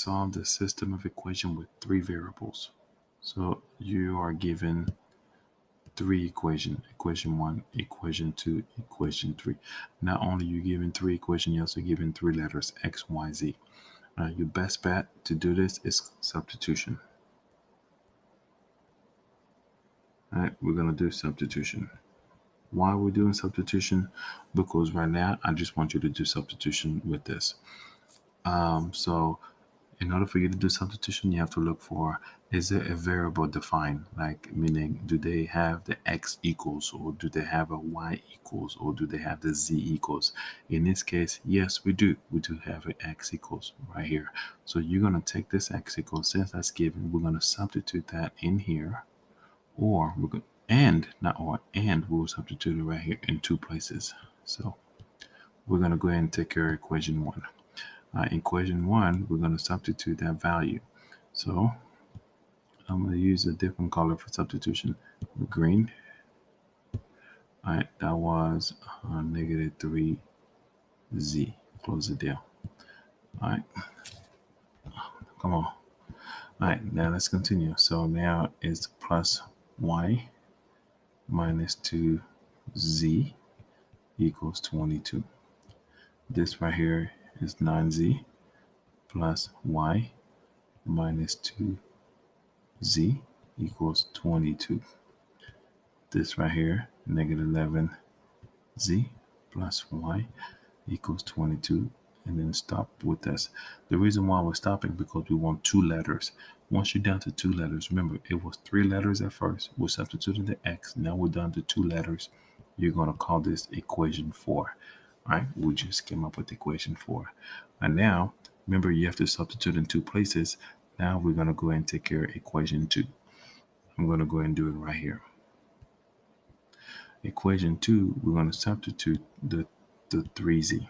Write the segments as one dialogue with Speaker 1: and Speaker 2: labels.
Speaker 1: Solve the system of equation with three variables. So you are given three equation: equation one, equation two, equation three. Not only you given three equations, you're also given three letters: x, y, z. Your best bet to do this is substitution. All right, we're gonna do substitution. Why we're doing substitution? Because right now I just want you to do substitution with this. So in order for you to do substitution, you have to look for, is there a variable defined? Like, meaning, do they have the x equals, or do they have a y equals, or do they have the z equals? In this case, yes, we do. We do have an x equals right here. So you're going to take this x equals, since that's given, we're going to substitute that in here, or we're going and not or and we'll substitute it right here in two places. So we're going to go ahead and take care of equation one. Equation one, we're going to substitute that value. So I'm going to use a different color for substitution, green. All right, that was negative 3z. Close the deal. All right, come on. All right, now let's continue. So now it's plus y minus 2z equals 22. This right here is 9z plus y minus 2z equals 22. This right here, negative 11z plus y equals 22. And then stop with this. The reason why we're stopping, because we want two letters. Once you're down to two letters, remember it was three letters at first. We're substituting the x. Now we're down to two letters. You're going to call this equation 4. All right, we just came up with equation 4. And now, remember, you have to substitute in two places. Now we're going to go ahead and take care of equation 2. I'm going to go ahead and do it right here. Equation 2, we're going to substitute the 3z.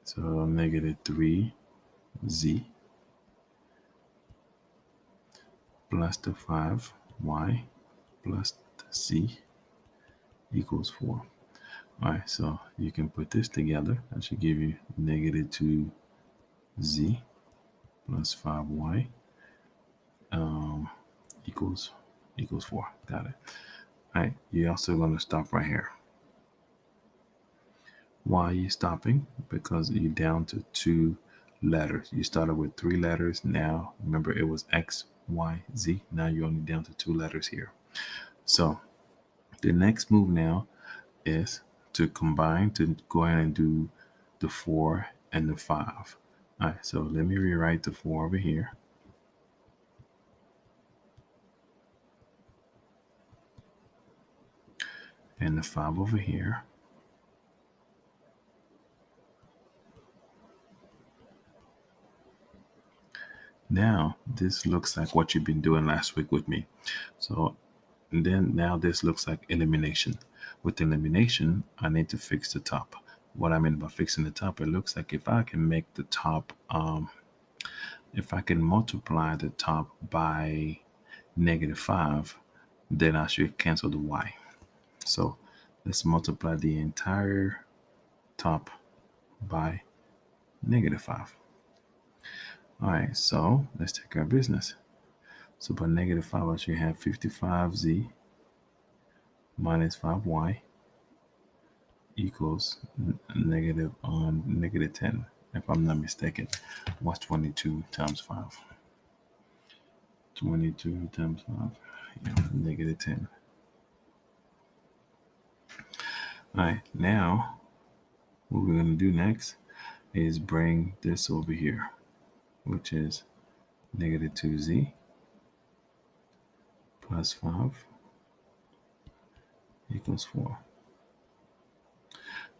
Speaker 1: So negative 3z plus the 5y plus the z equals 4. All right, so you can put this together. That should give you negative 2z plus 5y equals 4. Got it. All right, you're also going to stop right here. Why are you stopping? Because you're down to two letters. You started with three letters. Now, remember, it was x, y, z. Now you're only down to two letters here. So the next move now is to combine, to go ahead and do the 4 and the 5. All right, so let me rewrite the 4 over here. And the 5 over here. Now, this looks like what you've been doing last week with me. So then now this looks like elimination. With elimination, I need to fix the top. What I mean by fixing the top, it looks like if I can make the top, if I can multiply the top by negative 5, then I should cancel the y. So let's multiply the entire top by negative 5. All right, so let's take our business. So by negative 5, I should have 55z minus 5y equals negative 10, if I'm not mistaken. What's 22 times 5? 22 times 5, yeah, negative 10. All right, now what we're going to do next is bring this over here, which is negative 2z plus 5 equals 4.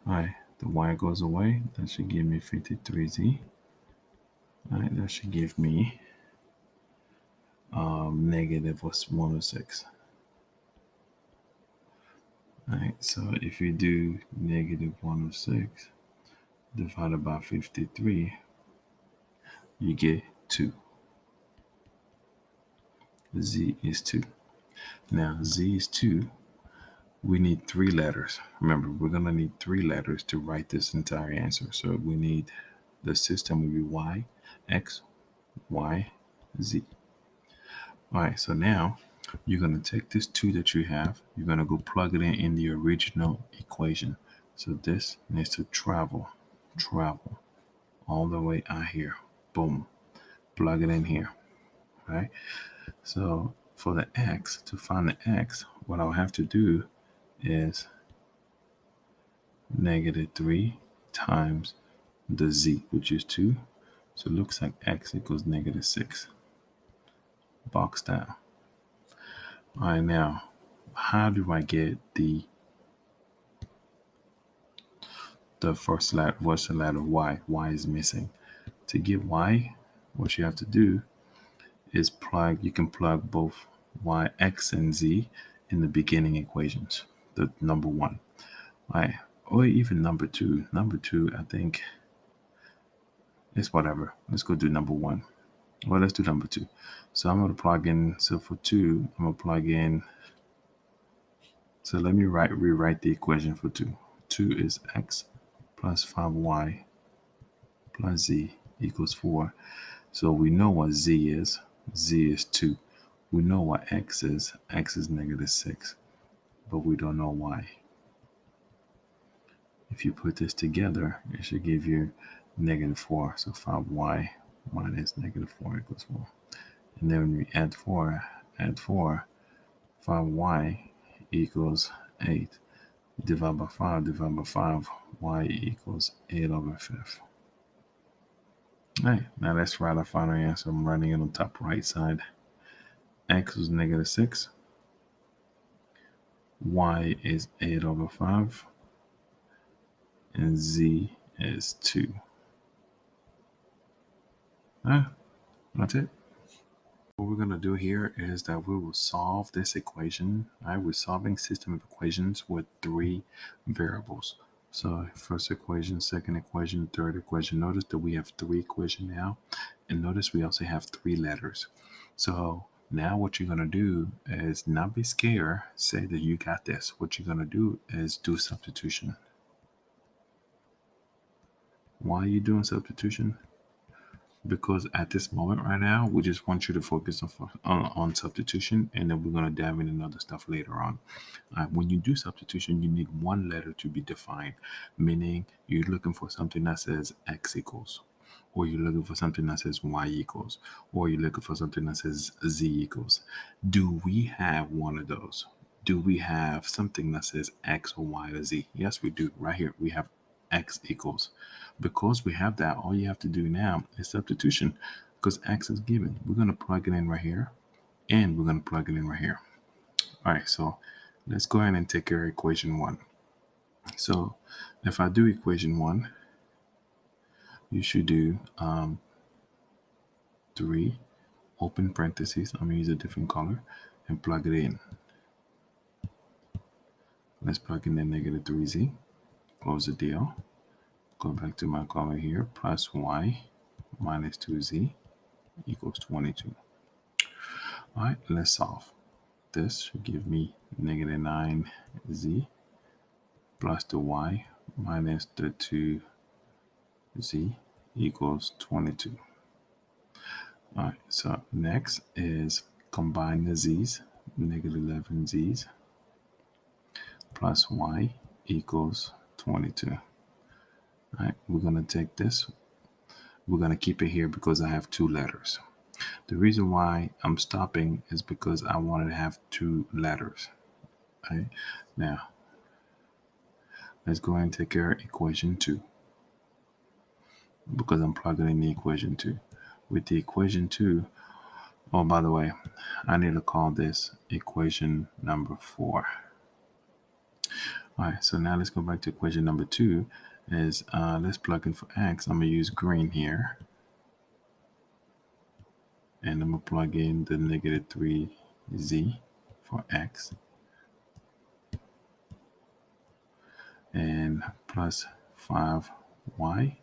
Speaker 1: All right, the y goes away. That should give me 53z. All right, that should give me negative 106. All right, so if you do negative 106 divided by 53, you get 2. Z is 2. Now, z is 2. We need three letters. Remember, we're going to need three letters to write this entire answer. So we need, the system will be y. X, Y, Z. All right, so now you're going to take this 2 that you have, you're going to go plug it in the original equation. So this needs to travel all the way out here. Boom. Plug it in here. Right? So for the X, to find the X, what I'll have to do is -3 times the Z, which is 2. So it looks like X equals -6. Box down. All right, now, how do I get the first letter? What's the letter Y? Y is missing. To get Y, what you have to do is plug. You can plug both Y, X, and Z in the beginning equations. The number 1, right? Or even number 2. Number 2, I think it's whatever. Let's go do number 1. Well, let's do number 2. So I'm going to plug in. So for 2, I'm going to plug in. So let me rewrite the equation for 2. 2 is X plus 5Y plus Z equals 4. So we know what Z is. Z is 2. We know what X is. X is -6. But we don't know Y. If you put this together, it should give you -4. So 5Y minus -4 equals 4. And then when we add 4, 5Y equals 8. Divide by 5, Y equals 8/5. All right, now let's write our final answer. I'm writing it on the top right side. X is -6. Y is 8/5. And Z is 2. All right, that's it. What we're going to do here is that we will solve this equation. All right, we're solving system of equations with 3 variables. So first equation, second equation, third equation. Notice that we have 3 equations now. And notice we also have 3 letters. So now what you're going to do is not be scared. Say that you got this. What you're going to do is do substitution. Why are you doing substitution? Because at this moment right now, we just want you to focus on substitution, and then we're going to dive into other stuff later on. When you do substitution, you need one letter to be defined, meaning you're looking for something that says X equals, or you're looking for something that says Y equals, or you're looking for something that says Z equals. Do we have one of those? Do we have something that says X or Y or Z? Yes, we do. Right here, we have X equals. Because we have that, all you have to do now is substitution, because X is given. We're going to plug it in right here, and we're going to plug it in right here. All right, so let's go ahead and take care of equation 1. So if I do equation 1, you should do 3 open parentheses. I'm going to use a different color and plug it in. Let's plug in the -3Z. Close the deal. Go back to my color here. Plus Y minus 2Z equals 22. All right, let's solve. This should give me -9Z plus the Y minus the 2Z equals 22. All right, so next is combine the Z's, -11Z's plus Y equals 22. All right, we're going to take this. We're going to keep it here because I have 2 letters. The reason why I'm stopping is because I wanted to have 2 letters. Right? Now, let's go ahead and take care of equation 2, because I'm plugging in the equation 2. With the equation 2, oh, by the way, I need to call this equation number 4. All right, so now let's go back to equation number 2. Let's plug in for X. I'm going to use green here. And I'm going to plug in the -3Z for X. And plus 5Y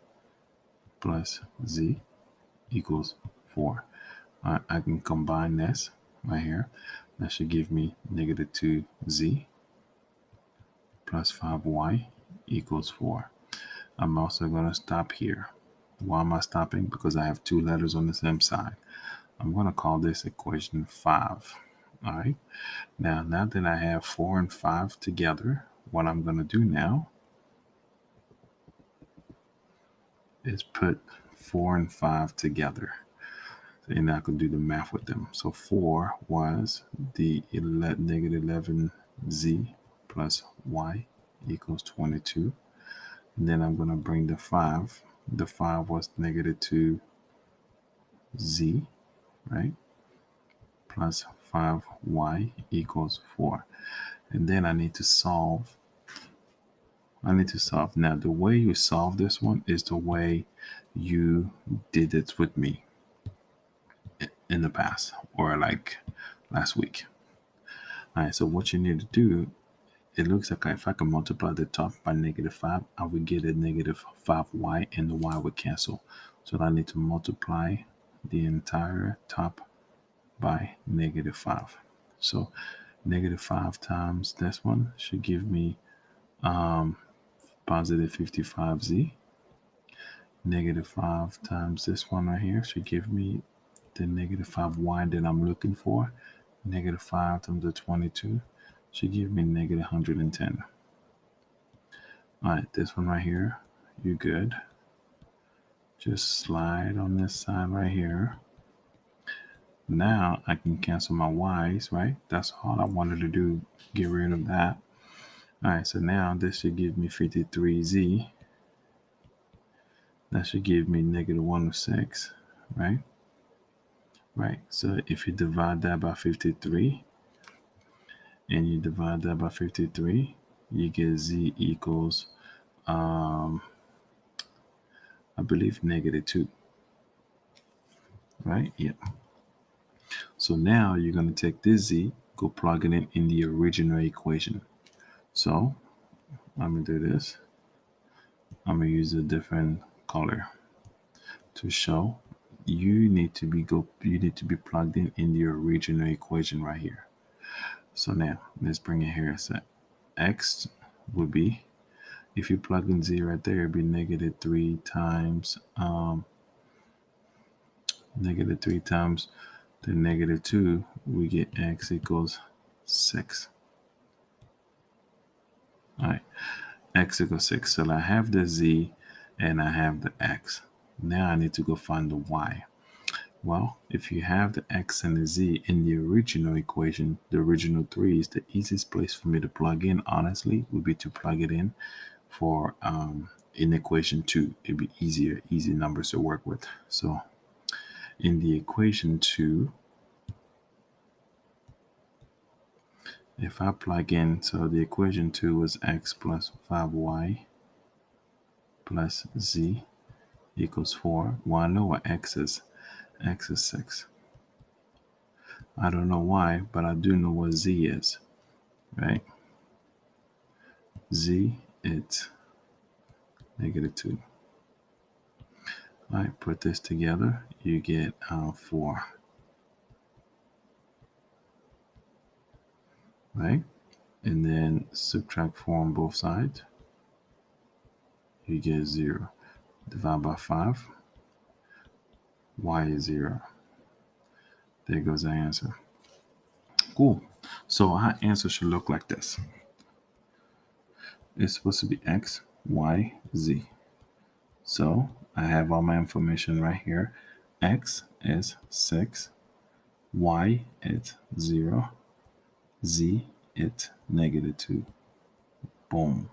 Speaker 1: plus Z equals 4. I can combine this right here. That should give me -2Z plus 5Y equals 4. I'm also going to stop here. Why am I stopping? Because I have two letters on the same side. I'm going to call this equation 5. All right. Now that I have 4 and 5 together, what I'm going to do now is put 4 and 5 together. And I can do the math with them. So 4 was the negative 11z plus y equals 22. And then I'm going to bring the 5. The 5 was negative 2z, right? Plus 5y equals 4. And then I need to solve. Now, the way you solve this one is the way you did it with me in the past, or like last week. All right, so what you need to do, it looks like if I can multiply the top by negative 5, I would get a negative 5y, and the y would cancel. So I need to multiply the entire top by negative 5. So negative 5 times this one should give me positive 55z. Negative 5 times this one right here should give me the negative 5y that I'm looking for. Negative 5 times the 22 should give me negative 110. All right, this one right here, you good. Just slide on this side right here. Now I can cancel my y's, right? That's all I wanted to do, get rid of that. All right, so now this should give me 53z. That should give me negative 106, right? Right, so if you divide that by 53, and you divide that by 53, you get z equals, I believe, negative 2, right? Yeah. So now you're going to take this z, go plug it in the original equation. So I'm going to do this. I'm going to use a different color to show you need to be plugged in the original equation right here. So now let's bring it here. So x would be, if you plug in z right there, it'd be negative 3 times the negative 2, we get x equals 6. All right, x equals 6. So I have the z and I have the x. Now I need to go find the y. Well, if you have the x and the z in the original equation, the original 3 is the easiest place for me to plug in, honestly, would be to plug it in for in equation 2. It'd be easy numbers to work with. So in the equation 2, if I plug in, so the equation 2 was x plus 5y plus z equals 4. Well, I know what x is. X is 6. I don't know why, but I do know what z is, right? Z, it's negative 2. All right, put this together, you get 4. Right? And then subtract 4 on both sides, you get 0. Divide by 5, y is 0. There goes our answer. Cool. So our answer should look like this. It's supposed to be x, y, z. So I have all my information right here. X is 6, y is 0, z is negative 2. Boom.